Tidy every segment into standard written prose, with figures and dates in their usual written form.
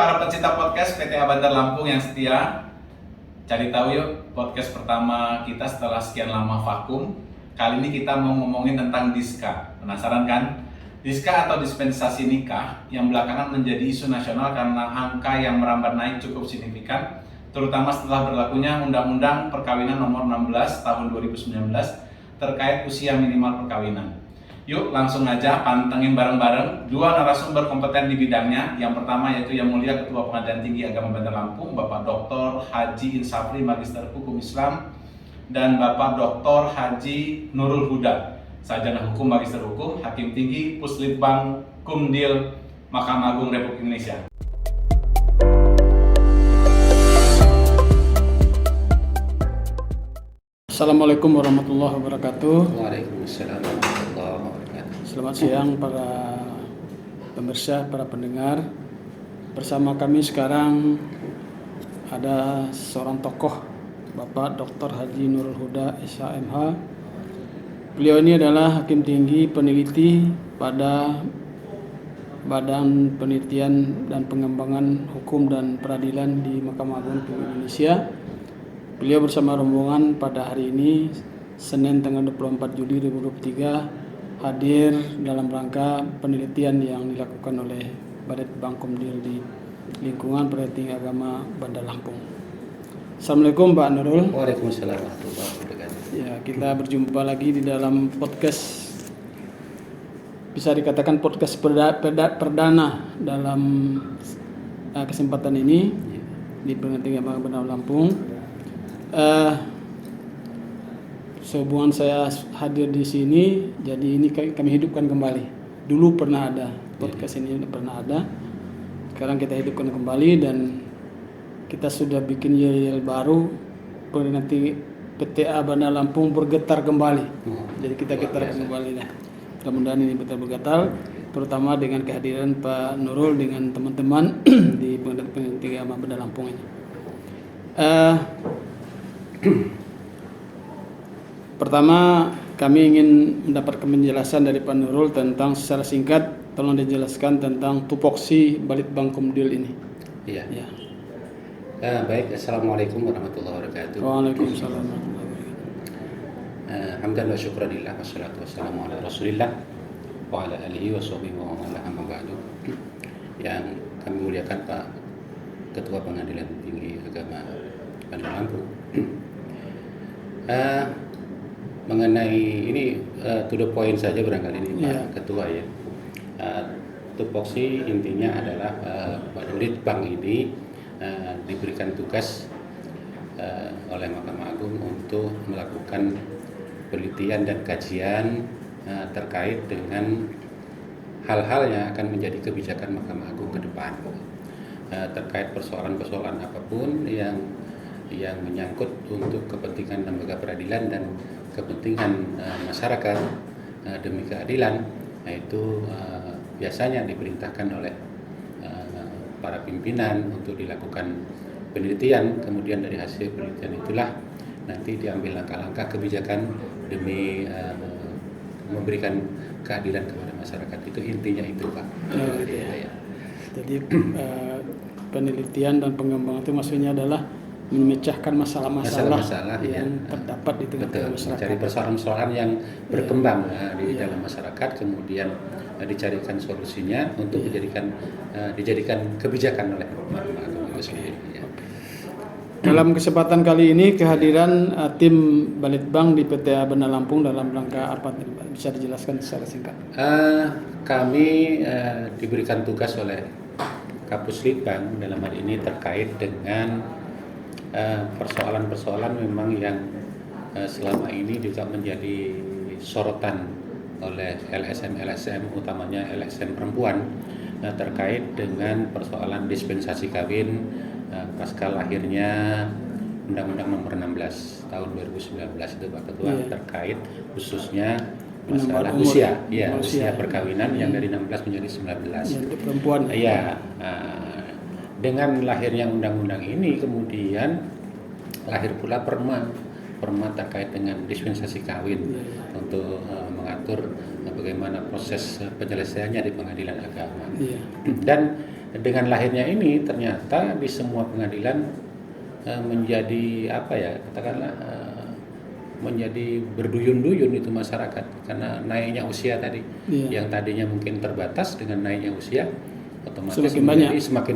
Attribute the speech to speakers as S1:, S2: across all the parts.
S1: para pecinta podcast PTA Bandar Lampung yang setia. Cari tahu yuk podcast pertama kita setelah sekian lama vakum. Kali ini kita mau ngomongin tentang Diska. Penasaran kan? Diska atau dispensasi nikah yang belakangan menjadi isu nasional karena angka yang merambat naik cukup signifikan, terutama setelah berlakunya Undang-Undang Perkawinan Nomor 16 Tahun 2019 terkait usia minimal perkawinan. Yuk langsung aja pantengin bareng-bareng dua narasumber kompeten di bidangnya. Yang pertama yaitu Yang Mulia Ketua Pengadilan Tinggi Agama Bandar Lampung, Bapak Dr. Haji Insafri, Magister Hukum Islam, dan Bapak Dr. Haji Nurul Huda, Sarjana Hukum, Magister Hukum, Hakim Tinggi, Puslitbang Kumdil Mahkamah Agung Republik Indonesia.
S2: Assalamualaikum warahmatullahi wabarakatuh.
S3: Waalaikumsalam warahmatullahi wabarakatuh.
S2: Selamat siang para pemirsa, para pendengar. Bersama kami sekarang ada seorang tokoh, Bapak Dr. Haji Nurul Huda, SHMH. Beliau ini adalah Hakim Tinggi Peneliti pada Badan Penelitian dan Pengembangan Hukum dan Peradilan di Mahkamah Agung Republik Indonesia. Beliau bersama rombongan pada hari ini, Senin tanggal 24 Juli 2023, hadir dalam rangka penelitian yang dilakukan oleh Balitbang Kumdil di lingkungan Perguruan Tinggi Agama Bandar Lampung. Assalamualaikum Pak Nurul.
S3: Waalaikumsalam warahmatullahi wabarakatuh.
S2: Ya, kita berjumpa lagi di dalam podcast, bisa dikatakan podcast perdana dalam kesempatan ini di Perguruan Tinggi Agama Bandar Lampung. Sehubungan saya hadir di sini, jadi ini kami hidupkan kembali. Dulu pernah ada podcast ini, pernah ada. Sekarang kita hidupkan kembali dan kita sudah bikin yel baru. Nanti PTA Bandar Lampung bergetar kembali. Jadi kita getarkan kembali dah. Mudah-mudahan ini betul bergetar, terutama dengan kehadiran Pak Nurul dengan teman-teman di Perguruan Tinggi Agama Bandar Lampung ini. Pertama, kami ingin mendapatkan penjelasan dari Pak Nurul tentang secara singkat, tolong dijelaskan tentang tupoksi Balitbang Kumdil ini.
S3: Iya. Ya. Baik, Assalamualaikum warahmatullahi wabarakatuh.
S2: Waalaikumsalam warahmatullahi wabarakatuh.
S3: Hamdan wa syukranillah wassalatu wassalamu ala Rasulillah wa ala alihi wa sahbihi wa man amma ba'du. Yang kami muliakan Pak Ketua Pengadilan Tinggi Agama Bandar Lampung. Mengenai ini to the point saja barangkali ini Pak Ketua ya. Tupoksi intinya adalah Badan Litbang ini diberikan tugas oleh Mahkamah Agung untuk melakukan penelitian dan kajian terkait dengan hal-hal yang akan menjadi kebijakan Mahkamah Agung ke depan, terkait persoalan-persoalan apapun yang menyangkut untuk kepentingan lembaga peradilan dan kepentingan masyarakat demi keadilan. Nah, itu biasanya diperintahkan oleh para pimpinan untuk dilakukan penelitian, kemudian dari hasil penelitian itulah nanti diambil langkah-langkah kebijakan demi memberikan keadilan kepada masyarakat. Itu intinya itu Pak.
S2: Jadi penelitian dan pengembangan itu maksudnya adalah memecahkan masalah-masalah yang terdapat di tengah masyarakat.
S3: Mencari persoalan-persoalan yang berkembang di dalam masyarakat, kemudian dicarikan solusinya untuk dijadikan kebijakan oleh Mahkamah Agung itu sendiri. Ya.
S2: Dalam kesempatan kali ini kehadiran tim Balitbang di PTA Bandar Lampung dalam rangka apa? Bisa dijelaskan secara singkat?
S3: Kami diberikan tugas oleh Kapus Litbang dalam hal ini terkait dengan persoalan-persoalan memang yang selama ini juga menjadi sorotan oleh LSM utamanya LSM perempuan terkait dengan persoalan dispensasi kawin pasca lahirnya Undang-Undang Nomor 16 Tahun 2019 itu Pak Ketua, terkait khususnya masalah usia perkawinan yang dari 16 menjadi 19
S2: untuk perempuan.
S3: Iya. Dengan lahirnya undang-undang ini kemudian lahir pula perma terkait dengan dispensasi kawin untuk mengatur bagaimana proses penyelesaiannya di pengadilan agama. Dan dengan lahirnya ini ternyata di semua pengadilan menjadi apa ya, katakanlah menjadi berduyun-duyun itu masyarakat karena naiknya usia tadi.
S2: Iya.
S3: Yang tadinya mungkin terbatas, dengan naiknya usia otomatis
S2: Semakin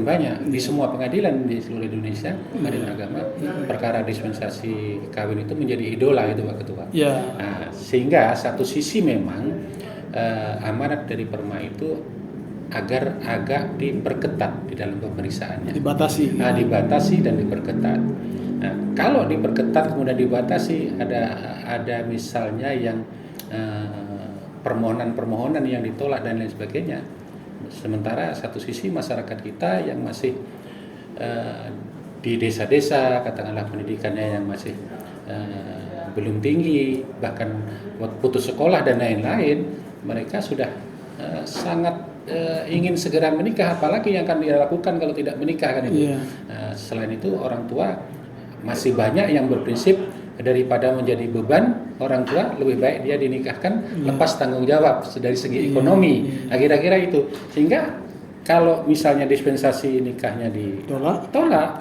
S2: banyak.
S3: di semua pengadilan di seluruh Indonesia, pengadilan agama, perkara dispensasi kawin itu menjadi idola itu Pak Ketua.
S2: Ya.
S3: Nah, sehingga satu sisi memang amanat dari Perma itu agar agak diperketat di dalam pemeriksaannya.
S2: Dibatasi.
S3: Nah, dibatasi dan diperketat. Nah, kalau diperketat kemudian dibatasi, ada misalnya yang permohonan yang ditolak dan lain sebagainya. Sementara satu sisi masyarakat kita yang masih di desa-desa, katakanlah pendidikannya yang masih belum tinggi, bahkan putus sekolah dan lain-lain, mereka sudah sangat ingin segera menikah, apalagi yang akan dilakukan kalau tidak menikah kan itu.
S2: Iya.
S3: Selain itu orang tua masih banyak yang berprinsip daripada menjadi beban orang tua, lebih baik dia dinikahkan lepas tanggung jawab dari segi ekonomi. Nah, kira-kira itu. Sehingga kalau misalnya dispensasi nikahnya ditolak,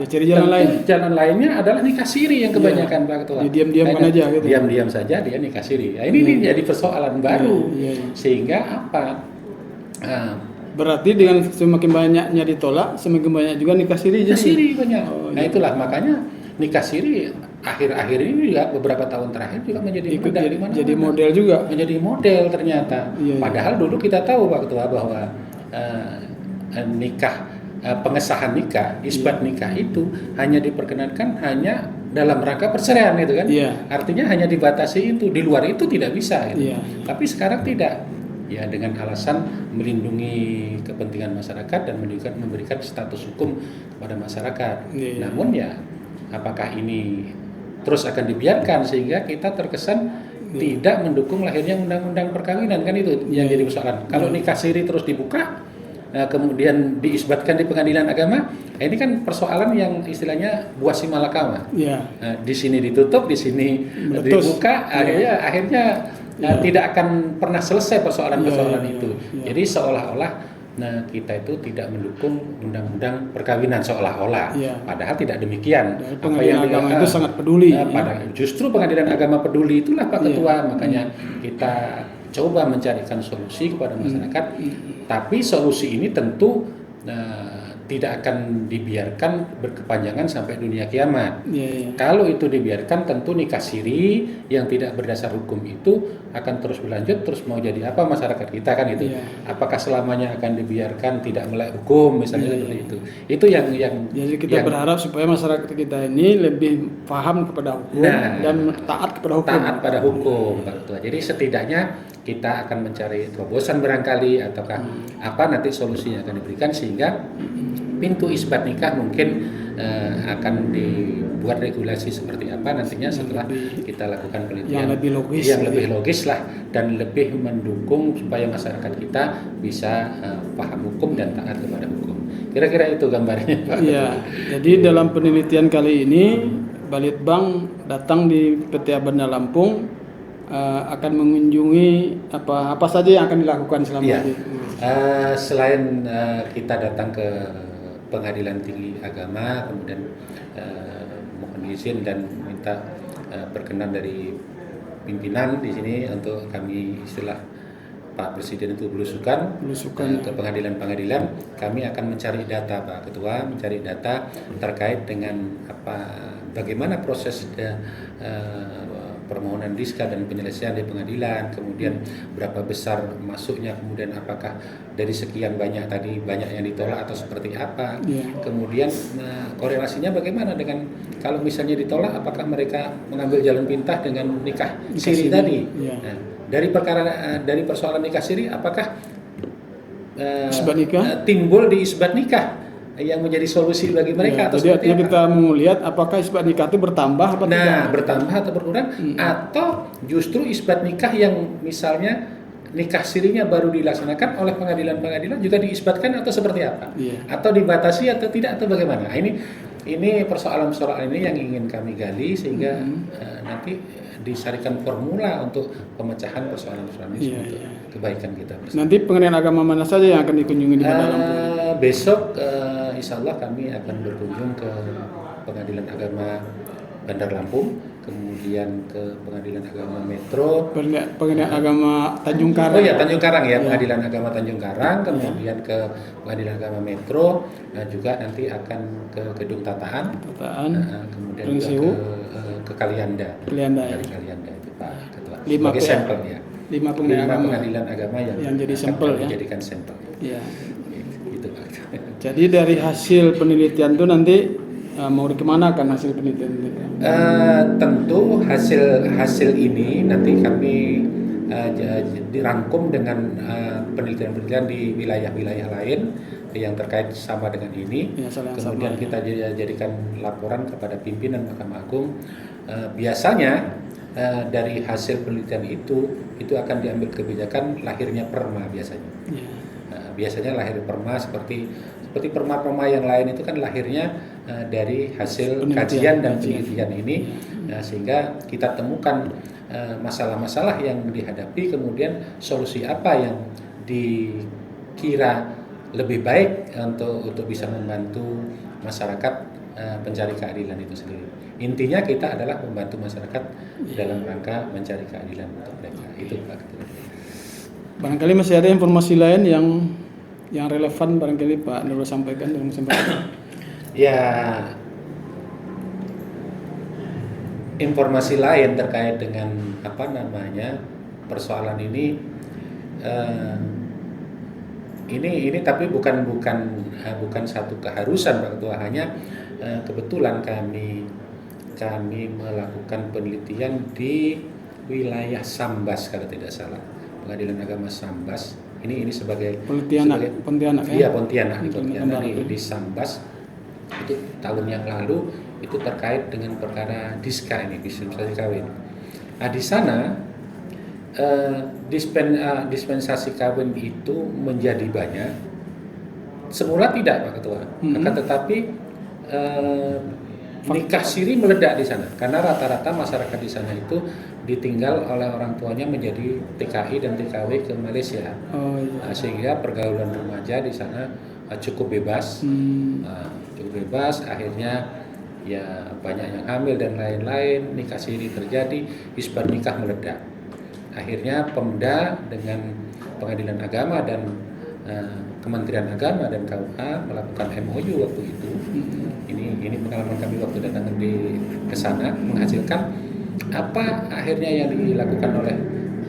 S2: dia cari jalan lain.
S3: Jalan lainnya adalah nikah siri yang kebanyakan Pak Ketua.
S2: Dia diam-diamkan aja gitu.
S3: Diam-diam saja dia nikah siri. Nah, ini jadi persoalan baru. Sehingga apa?
S2: Berarti dengan semakin banyaknya ditolak, semakin banyak juga nikah siri.
S3: Nikah siri banyak. Nah,
S2: iya.
S3: itulah makanya nikah siri akhir-akhir ini juga beberapa tahun terakhir juga menjadi
S2: jadi model juga.
S3: Menjadi model ternyata.
S2: Iya.
S3: Padahal dulu kita tahu Pak Ketua bahwa pengesahan nikah, isbat nikah itu hanya diperkenankan hanya dalam rangka perceraian gitu kan.
S2: Iya.
S3: Artinya hanya dibatasi itu, di luar itu tidak bisa gitu.
S2: Iya.
S3: Tapi sekarang tidak. Ya, dengan alasan melindungi kepentingan masyarakat dan memberikan status hukum kepada masyarakat.
S2: Iya.
S3: Namun ya, apakah ini terus akan dibiarkan sehingga kita terkesan tidak mendukung lahirnya undang-undang perkawinan, kan itu yang jadi persoalan. Kalau nikah siri terus dibuka, kemudian diisbatkan di pengadilan agama, ini kan persoalan yang istilahnya buah si malakama.
S2: Ya.
S3: Di sini ditutup, di sini dibuka, akhirnya tidak akan pernah selesai persoalan-persoalan itu. Jadi seolah-olah kita itu tidak mendukung undang-undang perkawinan seolah-olah. Padahal tidak demikian.
S2: Pengadilan agama itu sangat peduli.
S3: Justru pengadilan agama peduli itulah Pak Ketua. Makanya kita coba mencarikan solusi kepada masyarakat. Tapi solusi ini tentu tidak akan dibiarkan berkepanjangan sampai dunia kiamat. Kalau itu dibiarkan, tentu nikah siri yang tidak berdasar hukum itu akan terus berlanjut, terus mau jadi apa masyarakat kita kan itu. Apakah selamanya akan dibiarkan tidak melek hukum misalnya seperti itu. Itu yang
S2: jadi kita berharap supaya masyarakat kita ini lebih paham kepada hukum dan taat kepada hukum.
S3: Taat pada hukum, Pak Ketua. Jadi setidaknya kita akan mencari terobosan barangkali ataukah apa nanti solusinya akan diberikan sehingga pintu isbat nikah mungkin akan dibuat regulasi seperti apa nantinya setelah kita lakukan penelitian yang lebih logis lah dan lebih mendukung supaya masyarakat kita bisa paham hukum dan taat kepada hukum. Kira-kira itu gambarnya Pak.
S2: Iya. Jadi dalam penelitian kali ini Balitbang datang di PT Abanda Lampung akan mengunjungi apa saja yang akan dilakukan selama ini.
S3: Selain kita datang ke Pengadilan Tinggi Agama, kemudian mohon izin dan minta berkenan dari pimpinan di sini untuk kami istilah Pak Presiden itu belusukan ke pengadilan-pengadilan. Kami akan mencari data Pak Ketua, mencari data terkait dengan bagaimana proses permohonan diska dan penyelesaian di pengadilan, kemudian berapa besar masuknya, kemudian apakah dari sekian banyak tadi banyak yang ditolak atau seperti apa, kemudian korelasinya bagaimana dengan kalau misalnya ditolak, apakah mereka mengambil jalan pintas dengan nikah siri tadi. Nah, dari persoalan nikah siri, apakah timbul di isbat nikah yang menjadi solusi bagi mereka atau seperti apa?
S2: Kita mau lihat apakah isbat nikah itu bertambah atau tidak?
S3: Bertambah atau berkurang atau justru isbat nikah yang misalnya nikah sirinya baru dilaksanakan oleh pengadilan-pengadilan juga diisbatkan atau seperti apa? Atau dibatasi atau tidak atau bagaimana? Nah, ini ini persoalan-persoalan ini yang ingin kami gali sehingga nanti disarikan formula untuk pemecahan persoalan-persoalan ini
S2: Iya,
S3: untuk
S2: iya.
S3: kebaikan kita bersama.
S2: Nanti pengenaan agama mana saja yang akan dikunjungi di Bandar Lampung?
S3: Besok insya Allah kami akan berkunjung ke Pengadilan Agama Bandar Lampung, kemudian ke Pengadilan Agama Metro.
S2: Pengenaan agama Tanjung Karang.
S3: Oh ya, Tanjung Karang ya, Pengadilan Agama Tanjung Karang, kemudian ke Pengadilan Agama Metro, juga nanti akan ke Gedung Tataan, kemudian juga ke Kalianda.
S2: Kalianda ya.
S3: Dari Kalianda itu Pak Ketua.
S2: 5
S3: Sebagai
S2: PA.
S3: sampel ya.
S2: 5
S3: pengadilan agama yang
S2: jadi
S3: akan
S2: sampel
S3: kami
S2: ya.
S3: jadikan sampel.
S2: Iya.
S3: Itu Pak.
S2: Jadi dari hasil penelitian itu nanti mau dikemanakan hasil penelitian itu?
S3: Tentu hasil ini nanti kami dirangkum dengan penelitian-penelitian di wilayah-wilayah lain yang terkait sama dengan ini.
S2: Ya,
S3: Kemudian kita jadikan laporan kepada pimpinan Mahkamah Agung. Biasanya dari hasil penelitian itu akan diambil kebijakan lahirnya perma biasanya.
S2: Ya.
S3: Biasanya lahir perma seperti perma-perma yang lain itu kan lahirnya dari hasil kajian dan penelitian ini, sehingga kita temukan masalah-masalah yang dihadapi, kemudian solusi apa yang dikira lebih baik untuk bisa membantu masyarakat pencari keadilan itu sendiri. Intinya kita adalah membantu masyarakat dalam rangka mencari keadilan untuk mereka. Itu Pak Ketua.
S2: Barangkali masih ada informasi lain yang relevan barangkali Pak Nurul sampaikan dalam kesempatan.
S3: Ya, informasi lain terkait dengan persoalan ini tapi bukan satu keharusan Pak Ketua, hanya kebetulan kami melakukan penelitian di wilayah Sambas kalau tidak salah, Pengadilan Agama Sambas. Ini sebagai
S2: Pontianak
S3: ya? Iya,
S2: Pontianak
S3: di Sambas. Itu tahun yang lalu itu terkait dengan perkara diska ini, dispensasi kawin. Nah, di sana dispensasi kawin itu menjadi banyak. Semula tidak Pak Ketua, akan tetapi nikah siri meledak di sana karena rata-rata masyarakat di sana itu ditinggal oleh orang tuanya menjadi TKI dan TKW ke Malaysia.
S2: Oh, iya.
S3: Sehingga pergaulan remaja di sana cukup bebas. Akhirnya ya banyak yang hamil dan lain-lain, nikah siri terjadi, isbat nikah meledak. Akhirnya Pemda dengan Pengadilan Agama dan Kementerian Agama dan KUH melakukan MOU waktu itu. Ini pengalaman kami waktu datang ke sana, menghasilkan apa akhirnya yang dilakukan oleh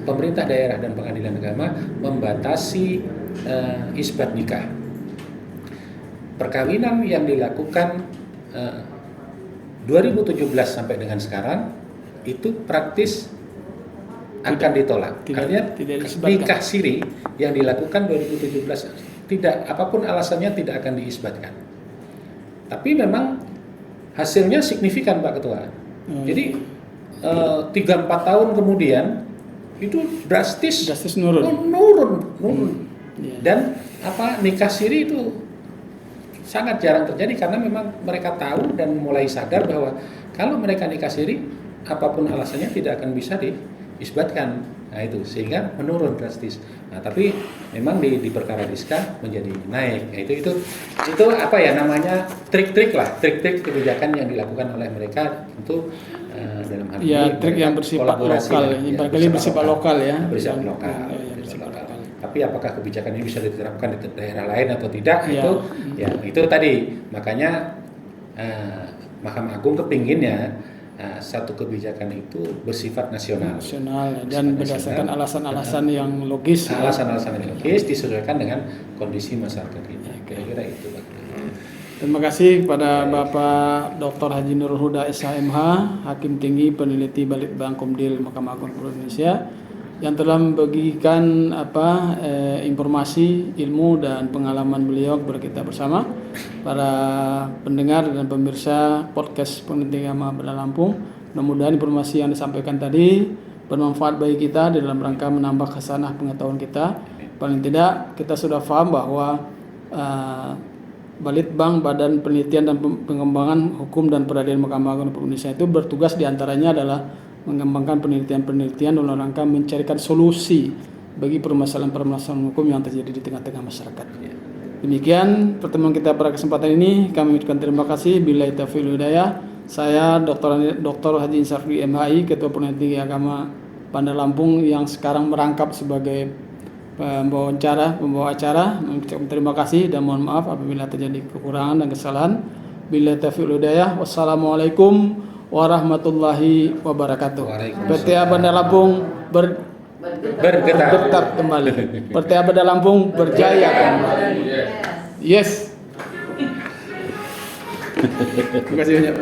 S3: pemerintah daerah dan Pengadilan Agama, membatasi isbat nikah. Perkawinan yang dilakukan 2017 sampai dengan sekarang itu praktis akan ditolak. Artinya nikah siri yang dilakukan 2017 tidak, apapun alasannya tidak akan diisbatkan. Tapi memang hasilnya signifikan Pak Ketua. Jadi 3-4 tahun kemudian itu drastis nurun. Dan nikah siri itu sangat jarang terjadi karena memang mereka tahu dan mulai sadar bahwa kalau mereka nikah siri, apapun alasannya tidak akan bisa diisbatkan. Nah itu sehingga menurun drastis. Nah tapi memang di perkara diska menjadi naik. Nah, itu namanya trik-trik kebijakan yang dilakukan oleh mereka tentu dalam hal
S2: ini. Trik yang bersifat lokal, barangkali bersifat lokal ya.
S3: Bersifat lokal. Tapi apakah kebijakan ini bisa diterapkan di daerah lain atau tidak? Itu tadi makanya Mahkamah Agung kepinginnya satu kebijakan itu bersifat nasional
S2: dan berdasarkan alasan-alasan yang logis.
S3: Alasan-alasan yang logis disesuaikan dengan kondisi masyarakat kita. Kira-kira itu Pak.
S2: Terima kasih kepada Bapak Dr. Haji Nurul Huda SHMH, Hakim Tinggi Peneliti Balitbang Komdil Mahkamah Agung Republik Indonesia, yang telah membagikan informasi, ilmu dan pengalaman beliau kepada kita bersama para pendengar dan pemirsa podcast Penelitian Agama Bandar Lampung. Mudah-mudahan informasi yang disampaikan tadi bermanfaat bagi kita dalam rangka menambah khasanah pengetahuan kita. Paling tidak kita sudah paham bahwa Balitbang Badan Penelitian dan Pengembangan Hukum dan Peradilan Mahkamah Agung Republik Indonesia itu bertugas diantaranya adalah mengembangkan penelitian-penelitian dalam rangka mencarikan solusi bagi permasalahan-permasalahan hukum yang terjadi di tengah-tengah masyarakat. Demikian pertemuan kita pada kesempatan ini. Kami ucapkan terima kasih. Billahi taufiq wal hidayah. Saya Dr. Haji Insafri MHI, Ketua Perguruan Tinggi Agama Bandar Lampung yang sekarang merangkap sebagai pembawa acara, mengucapkan terima kasih dan mohon maaf apabila terjadi kekurangan dan kesalahan. Billahi taufiq wal hidayah. Wassalamualaikum warahmatullahi wabarakatuh. PTA Bandar Lampung bergetar kembali. PTA Bandar Lampung berjaya kembali. Yes. Terima kasih banyak.